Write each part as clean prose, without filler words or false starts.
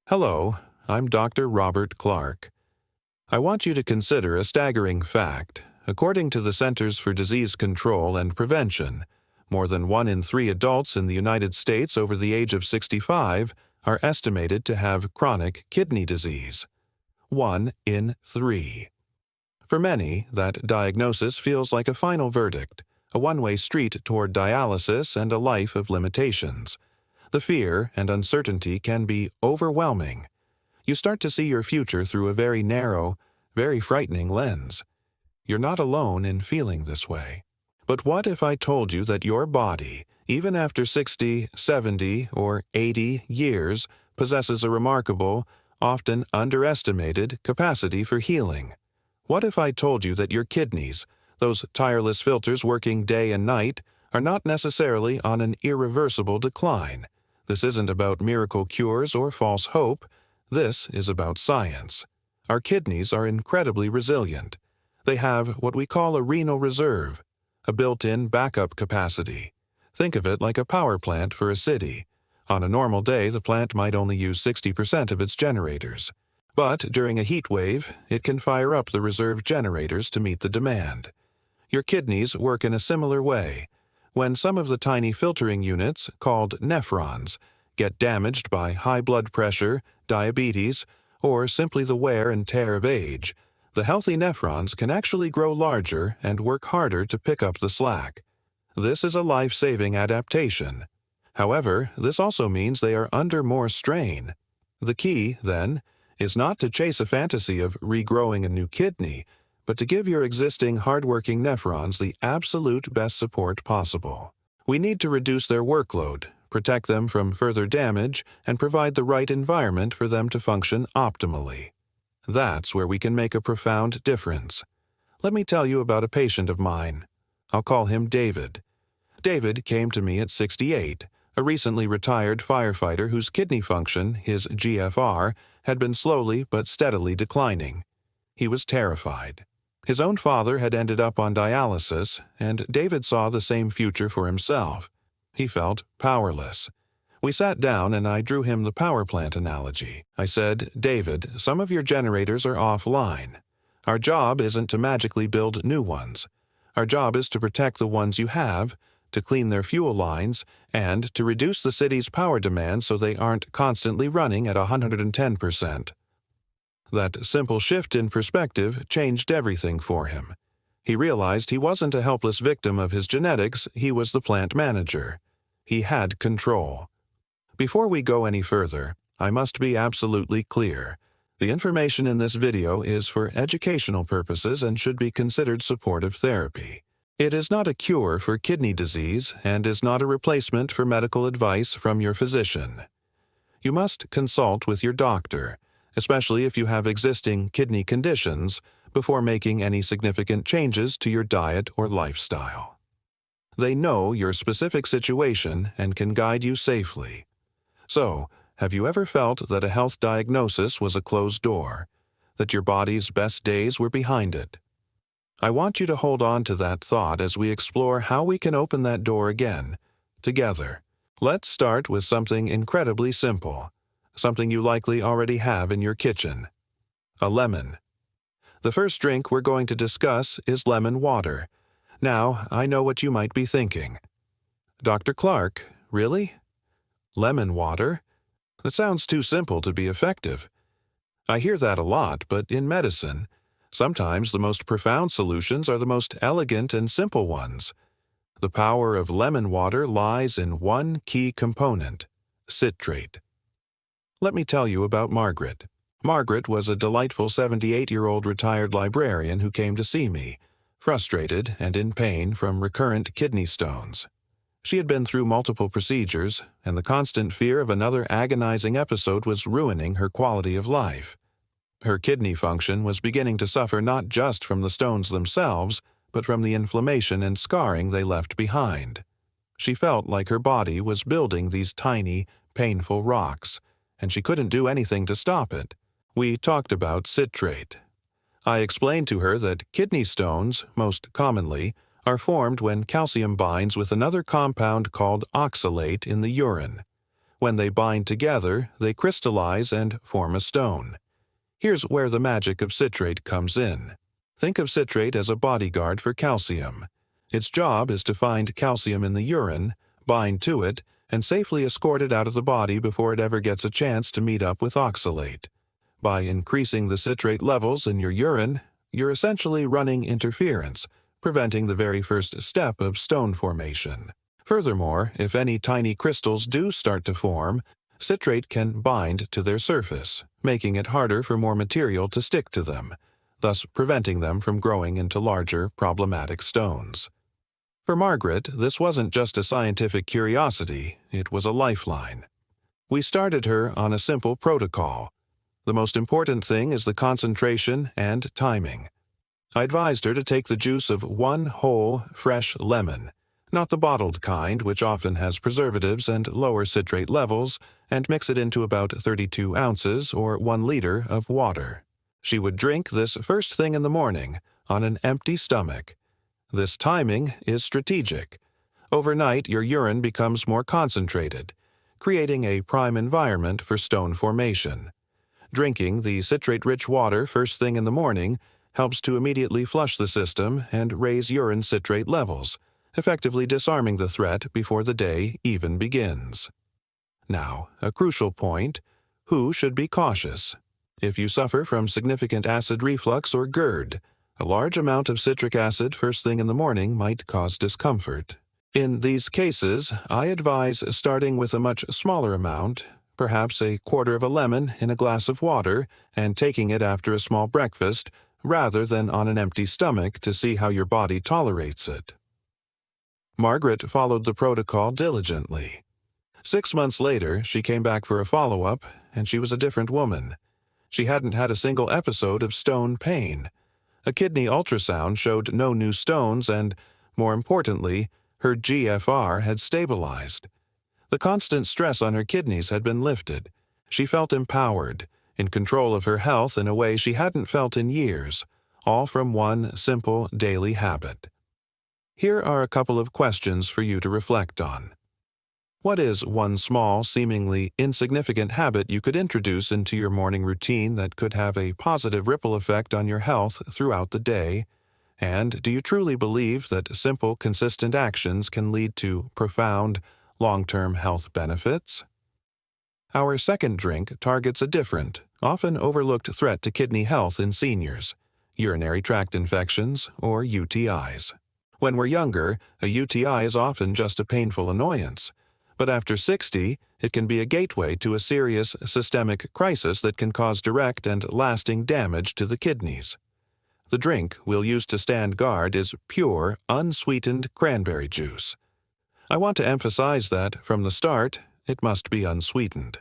Hello, I'm Dr. Robert Clark. I want you to consider a staggering fact. According to the Centers for Disease Control and Prevention, more than 1 in 3 adults in the United States over the age of 65 are estimated to have chronic kidney disease. 1 in 3. For many, that diagnosis feels like a final verdict, a one-way street toward dialysis and a life of limitations. The fear and uncertainty can be overwhelming. You start to see your future through a very narrow, very frightening lens. You're not alone in feeling this way. But what if I told you that your body, even after 60, 70, or 80 years, possesses a remarkable, often underestimated capacity for healing? What if I told you that your kidneys, those tireless filters working day and night, are not necessarily on an irreversible decline? This isn't about miracle cures or false hope. This is about science. Our kidneys are incredibly resilient. They have what we call a renal reserve, a built-in backup capacity. Think of it like a power plant for a city. On a normal day, the plant might only use 60% of its generators. But during a heat wave, it can fire up the reserve generators to meet the demand. Your kidneys work in a similar way. When some of the tiny filtering units, called nephrons, get damaged by high blood pressure, diabetes, or simply the wear and tear of age, the healthy nephrons can actually grow larger and work harder to pick up the slack. This is a life-saving adaptation. However, this also means they are under more strain. The key, then, is not to chase a fantasy of regrowing a new kidney, but to give your existing hardworking nephrons the absolute best support possible. We need to reduce their workload, protect them from further damage, and provide the right environment for them to function optimally. That's where we can make a profound difference. Let me tell you about a patient of mine. I'll call him David. David came to me at 68, a recently retired firefighter whose kidney function, his GFR, had been slowly but steadily declining. He was terrified. His own father had ended up on dialysis, and David saw the same future for himself. He felt powerless. We sat down and I drew him the power plant analogy. I said, "David, some of your generators are offline. Our job isn't to magically build new ones. Our job is to protect the ones you have, to clean their fuel lines, and to reduce the city's power demand so they aren't constantly running at 110%. That simple shift in perspective changed everything for him. He realized he wasn't a helpless victim of his genetics, he was the plant manager. He had control. Before we go any further, I must be absolutely clear. The information in this video is for educational purposes and should be considered supportive therapy. It is not a cure for kidney disease and is not a replacement for medical advice from your physician. You must consult with your doctor, especially if you have existing kidney conditions, before making any significant changes to your diet or lifestyle. They know your specific situation and can guide you safely. So, have you ever felt that a health diagnosis was a closed door, that your body's best days were behind it? I want you to hold on to that thought as we explore how we can open that door again, together. Let's start with something incredibly simple, something you likely already have in your kitchen: a lemon. The first drink we're going to discuss is lemon water. Now, I know what you might be thinking. Dr. Clark, really? Lemon water? That sounds too simple to be effective. I hear that a lot, but in medicine, sometimes the most profound solutions are the most elegant and simple ones. The power of lemon water lies in one key component: citrate. Let me tell you about Margaret. Margaret was a delightful 78-year-old retired librarian who came to see me, frustrated and in pain from recurrent kidney stones. She had been through multiple procedures, and the constant fear of another agonizing episode was ruining her quality of life. Her kidney function was beginning to suffer not just from the stones themselves, but from the inflammation and scarring they left behind. She felt like her body was building these tiny, painful rocks, and she couldn't do anything to stop it. We talked about citrate. I explained to her that kidney stones, most commonly, are formed when calcium binds with another compound called oxalate in the urine. When they bind together, they crystallize and form a stone. Here's where the magic of citrate comes in. Think of citrate as a bodyguard for calcium. Its job is to find calcium in the urine, bind to it, and safely escort it out of the body before it ever gets a chance to meet up with oxalate. By increasing the citrate levels in your urine, you're essentially running interference, preventing the very first step of stone formation. Furthermore, if any tiny crystals do start to form, citrate can bind to their surface, making it harder for more material to stick to them, thus preventing them from growing into larger, problematic stones. For Margaret, this wasn't just a scientific curiosity, it was a lifeline. We started her on a simple protocol. The most important thing is the concentration and timing. I advised her to take the juice of one whole, fresh lemon, not the bottled kind, which often has preservatives and lower citrate levels, and mix it into about 32 ounces or 1 liter of water. She would drink this first thing in the morning, on an empty stomach. This timing is strategic. Overnight, your urine becomes more concentrated, creating a prime environment for stone formation. Drinking the citrate-rich water first thing in the morning helps to immediately flush the system and raise urine citrate levels, effectively disarming the threat before the day even begins. Now, a crucial point: who should be cautious? If you suffer from significant acid reflux or GERD, a large amount of citric acid first thing in the morning might cause discomfort. In these cases, I advise starting with a much smaller amount, perhaps a quarter of a lemon in a glass of water, and taking it after a small breakfast, rather than on an empty stomach to see how your body tolerates it. Margaret followed the protocol diligently. 6 months later, she came back for a follow-up, and she was a different woman. She hadn't had a single episode of stone pain. A kidney ultrasound showed no new stones and, more importantly, her GFR had stabilized. The constant stress on her kidneys had been lifted. She felt empowered, in control of her health in a way she hadn't felt in years, all from one simple daily habit. Here are a couple of questions for you to reflect on. What is one small, seemingly insignificant habit you could introduce into your morning routine that could have a positive ripple effect on your health throughout the day? And do you truly believe that simple, consistent actions can lead to profound, long-term health benefits? Our second drink targets a different, often overlooked threat to kidney health in seniors: urinary tract infections, or UTIs. When we're younger, a UTI is often just a painful annoyance. But after 60, it can be a gateway to a serious systemic crisis that can cause direct and lasting damage to the kidneys. The drink we'll use to stand guard is pure, unsweetened cranberry juice. I want to emphasize that, from the start, it must be unsweetened.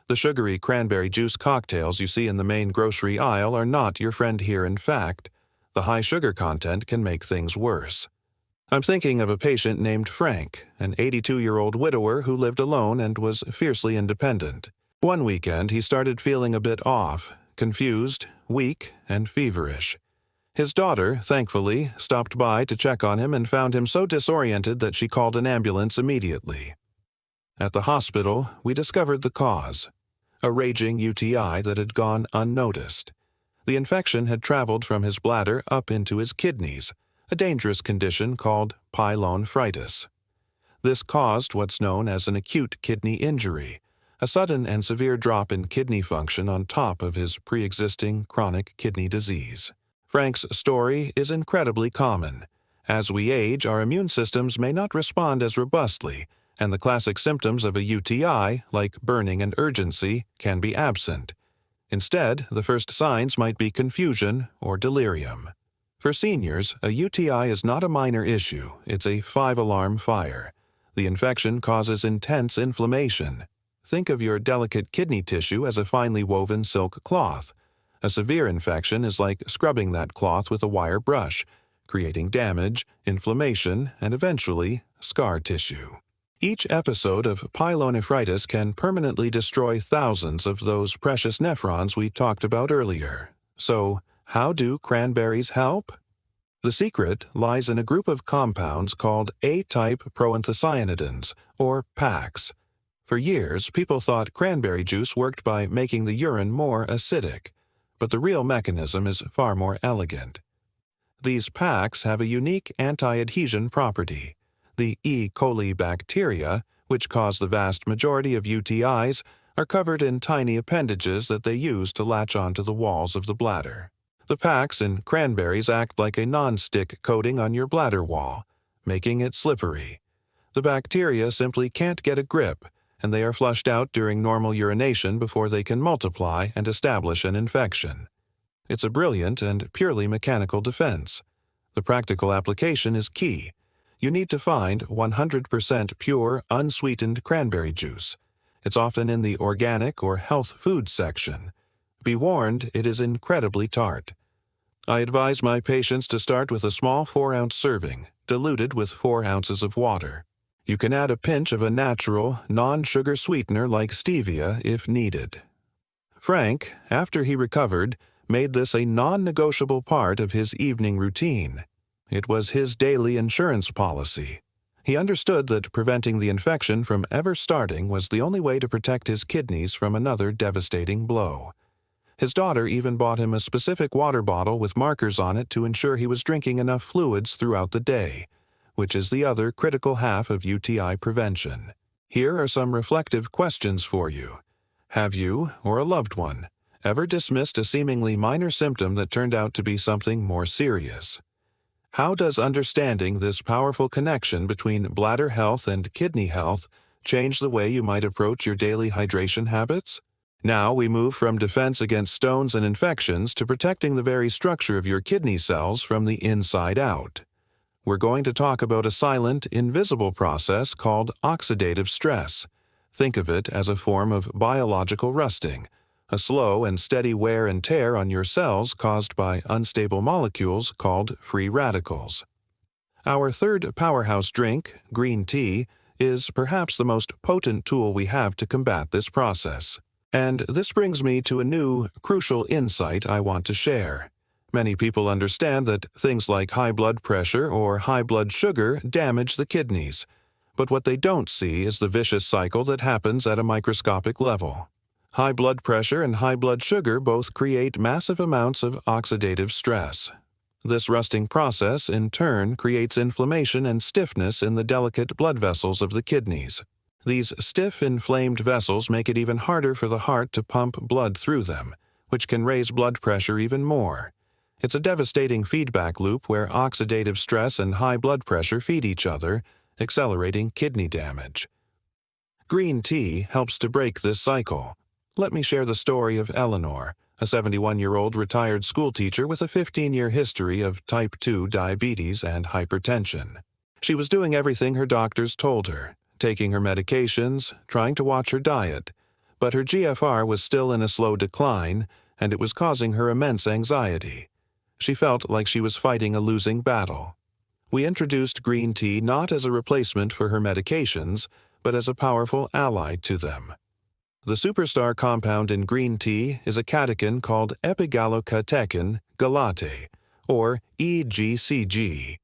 The sugary cranberry juice cocktails you see in the main grocery aisle are not your friend here. In fact, the high sugar content can make things worse. I'm thinking of a patient named Frank, an 82-year-old widower who lived alone and was fiercely independent. One weekend, he started feeling a bit off, confused, weak, and feverish. His daughter, thankfully, stopped by to check on him and found him so disoriented that she called an ambulance immediately. At the hospital, we discovered the cause: a raging UTI that had gone unnoticed. The infection had traveled from his bladder up into his kidneys, a dangerous condition called pyelonephritis. This caused what's known as an acute kidney injury, a sudden and severe drop in kidney function on top of his pre-existing chronic kidney disease. Frank's story is incredibly common. As we age, our immune systems may not respond as robustly, and the classic symptoms of a UTI, like burning and urgency, can be absent. Instead, the first signs might be confusion or delirium. For seniors, a UTI is not a minor issue, it's a 5-alarm fire. The infection causes intense inflammation. Think of your delicate kidney tissue as a finely woven silk cloth. A severe infection is like scrubbing that cloth with a wire brush, creating damage, inflammation, and eventually, scar tissue. Each episode of pyelonephritis can permanently destroy thousands of those precious nephrons we talked about earlier. So, how do cranberries help? The secret lies in a group of compounds called A-type proanthocyanidins, or PACs. For years, people thought cranberry juice worked by making the urine more acidic, but the real mechanism is far more elegant. These packs have a unique anti-adhesion property. The E. coli bacteria, which cause the vast majority of UTIs, are covered in tiny appendages that they use to latch onto the walls of the bladder. The packs in cranberries act like a non-stick coating on your bladder wall, making it slippery. The bacteria simply can't get a grip, and they are flushed out during normal urination before they can multiply and establish an infection. It's a brilliant and purely mechanical defense. The practical application is key. You need to find 100% pure, unsweetened cranberry juice. It's often in the organic or health food section. Be warned, it is incredibly tart. I advise my patients to start with a small 4-ounce serving, diluted with 4 ounces of water. You can add a pinch of a natural, non-sugar sweetener like stevia if needed. Frank, after he recovered, made this a non-negotiable part of his evening routine. It was his daily insurance policy. He understood that preventing the infection from ever starting was the only way to protect his kidneys from another devastating blow. His daughter even bought him a specific water bottle with markers on it to ensure he was drinking enough fluids throughout the day, which is the other critical half of UTI prevention. Here are some reflective questions for you. Have you, or a loved one, ever dismissed a seemingly minor symptom that turned out to be something more serious? How does understanding this powerful connection between bladder health and kidney health change the way you might approach your daily hydration habits? Now we move from defense against stones and infections to protecting the very structure of your kidney cells from the inside out. We're going to talk about a silent, invisible process called oxidative stress. Think of it as a form of biological rusting, a slow and steady wear and tear on your cells caused by unstable molecules called free radicals. Our third powerhouse drink, green tea, is perhaps the most potent tool we have to combat this process. And this brings me to a new, crucial insight I want to share. Many people understand that things like high blood pressure or high blood sugar damage the kidneys, but what they don't see is the vicious cycle that happens at a microscopic level. High blood pressure and high blood sugar both create massive amounts of oxidative stress. This rusting process, in turn, creates inflammation and stiffness in the delicate blood vessels of the kidneys. These stiff, inflamed vessels make it even harder for the heart to pump blood through them, which can raise blood pressure even more. It's a devastating feedback loop where oxidative stress and high blood pressure feed each other, accelerating kidney damage. Green tea helps to break this cycle. Let me share the story of Eleanor, a 71-year-old retired schoolteacher with a 15-year history of type 2 diabetes and hypertension. She was doing everything her doctors told her, taking her medications, trying to watch her diet, but her GFR was still in a slow decline, and it was causing her immense anxiety. She felt like she was fighting a losing battle. We introduced green tea not as a replacement for her medications, but as a powerful ally to them. The superstar compound in green tea is a catechin called epigallocatechin galate, or EGCG.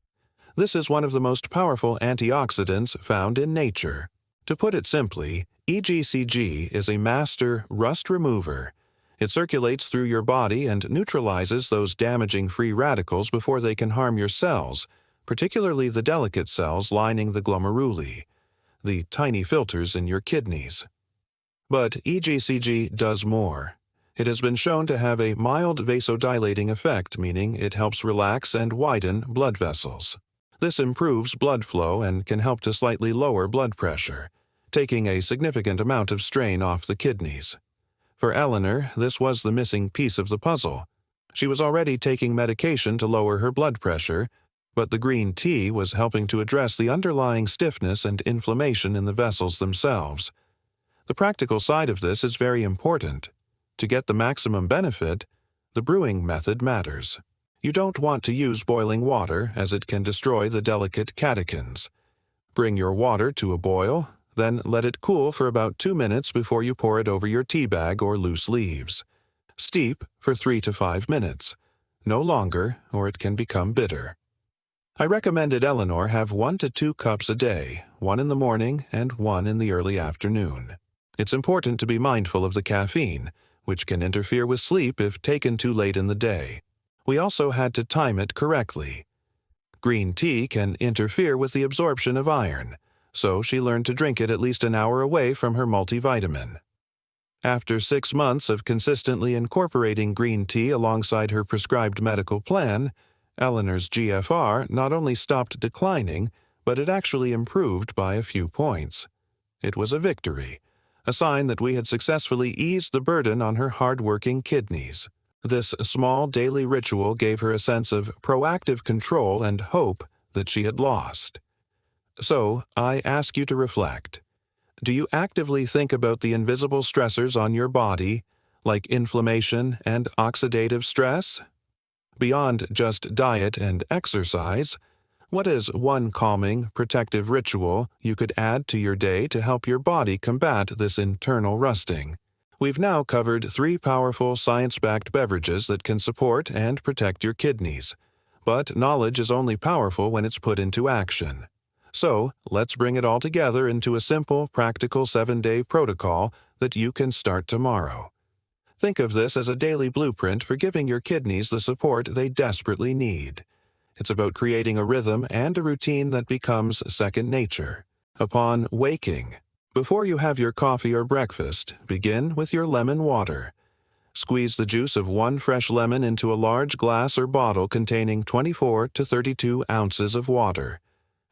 This is one of the most powerful antioxidants found in nature. To put it simply, EGCG is a master rust remover. It circulates through your body and neutralizes those damaging free radicals before they can harm your cells, particularly the delicate cells lining the glomeruli, the tiny filters in your kidneys. But EGCG does more. It has been shown to have a mild vasodilating effect, meaning it helps relax and widen blood vessels. This improves blood flow and can help to slightly lower blood pressure, taking a significant amount of strain off the kidneys. For Eleanor, this was the missing piece of the puzzle. She was already taking medication to lower her blood pressure, but the green tea was helping to address the underlying stiffness and inflammation in the vessels themselves. The practical side of this is very important. To get the maximum benefit, the brewing method matters. You don't want to use boiling water, as it can destroy the delicate catechins. Bring your water to a boil, then let it cool for about 2 minutes before you pour it over your tea bag or loose leaves. Steep for 3 to 5 minutes. No longer, or it can become bitter. I recommended Eleanor have 1 to 2 cups a day, one in the morning and one in the early afternoon. It's important to be mindful of the caffeine, which can interfere with sleep if taken too late in the day. We also had to time it correctly. Green tea can interfere with the absorption of iron, so she learned to drink it at least an hour away from her multivitamin. After 6 months of consistently incorporating green tea alongside her prescribed medical plan, Eleanor's GFR not only stopped declining, but it actually improved by a few points. It was a victory, a sign that we had successfully eased the burden on her hard-working kidneys. This small daily ritual gave her a sense of proactive control and hope that she had lost. So, I ask you to reflect. Do you actively think about the invisible stressors on your body, like inflammation and oxidative stress? Beyond just diet and exercise, what is one calming, protective ritual you could add to your day to help your body combat this internal rusting? We've now covered 3 powerful science-backed beverages that can support and protect your kidneys. But knowledge is only powerful when it's put into action. So, let's bring it all together into a simple, practical 7-day protocol that you can start tomorrow. Think of this as a daily blueprint for giving your kidneys the support they desperately need. It's about creating a rhythm and a routine that becomes second nature. Upon waking, before you have your coffee or breakfast, begin with your lemon water. Squeeze the juice of 1 fresh lemon into a large glass or bottle containing 24 to 32 ounces of water.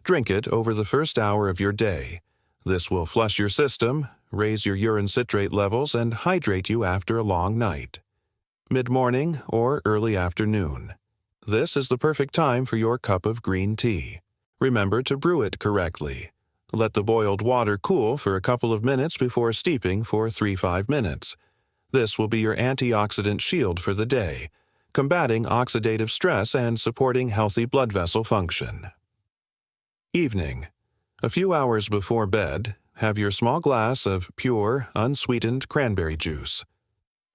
Drink it over the first hour of your day. This will flush your system, raise your urine citrate levels, and hydrate you after a long night. Mid-morning or early afternoon. This is the perfect time for your cup of green tea. Remember to brew it correctly. Let the boiled water cool for a couple of minutes before steeping for 3–5 minutes. This will be your antioxidant shield for the day, combating oxidative stress and supporting healthy blood vessel function. Evening. A few hours before bed, have your small glass of pure, unsweetened cranberry juice.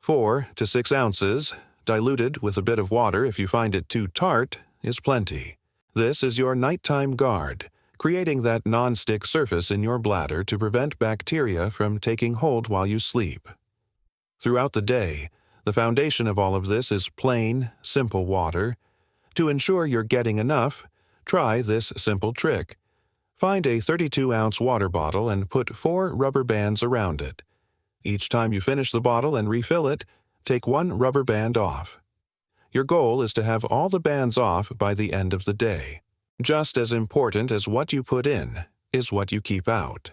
4 to 6 ounces, diluted with a bit of water if you find it too tart, is plenty. This is your nighttime guard, creating that non-stick surface in your bladder to prevent bacteria from taking hold while you sleep. Throughout the day, the foundation of all of this is plain, simple water. To ensure you're getting enough, try this simple trick. Find a 32-ounce water bottle and put 4 rubber bands around it. Each time you finish the bottle and refill it, take 1 rubber band off. Your goal is to have all the bands off by the end of the day. Just as important as what you put in is what you keep out.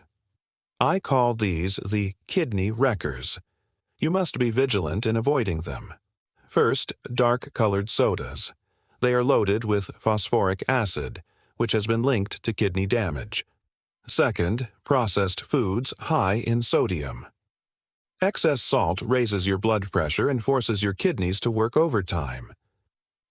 I call these the kidney wreckers. You must be vigilant in avoiding them. First, dark-colored sodas. They are loaded with phosphoric acid, which has been linked to kidney damage. Second, processed foods high in sodium. Excess salt raises your blood pressure and forces your kidneys to work overtime.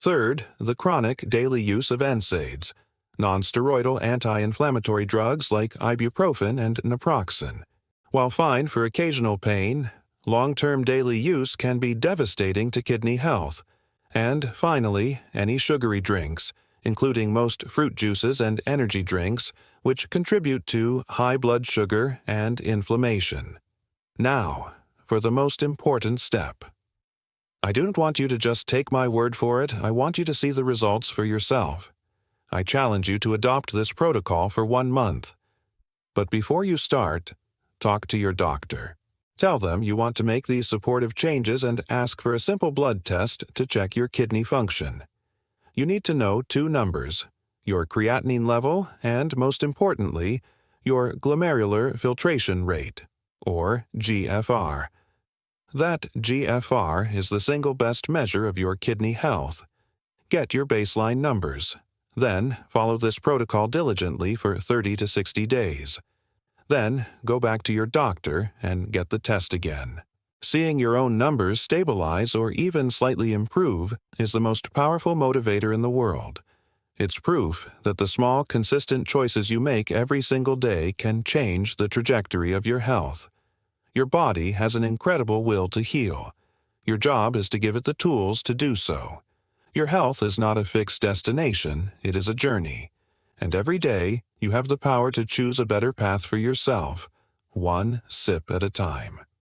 Third, the chronic daily use of NSAIDs, non-steroidal anti-inflammatory drugs like ibuprofen and naproxen. While fine for occasional pain, long-term daily use can be devastating to kidney health. And finally, any sugary drinks, including most fruit juices and energy drinks, which contribute to high blood sugar and inflammation. Now, for the most important step. I don't want you to just take my word for it, I want you to see the results for yourself. I challenge you to adopt this protocol for 1 month. But before you start, talk to your doctor. Tell them you want to make these supportive changes and ask for a simple blood test to check your kidney function. You need to know 2 numbers, your creatinine level and, most importantly, your glomerular filtration rate, or GFR. That GFR is the single best measure of your kidney health. Get your baseline numbers. Then, follow this protocol diligently for 30 to 60 days. Then, go back to your doctor and get the test again. Seeing your own numbers stabilize or even slightly improve is the most powerful motivator in the world. It's proof that the small, consistent choices you make every single day can change the trajectory of your health. Your body has an incredible will to heal. Your job is to give it the tools to do so. Your health is not a fixed destination, it is a journey. And every day, you have the power to choose a better path for yourself, one sip at a time.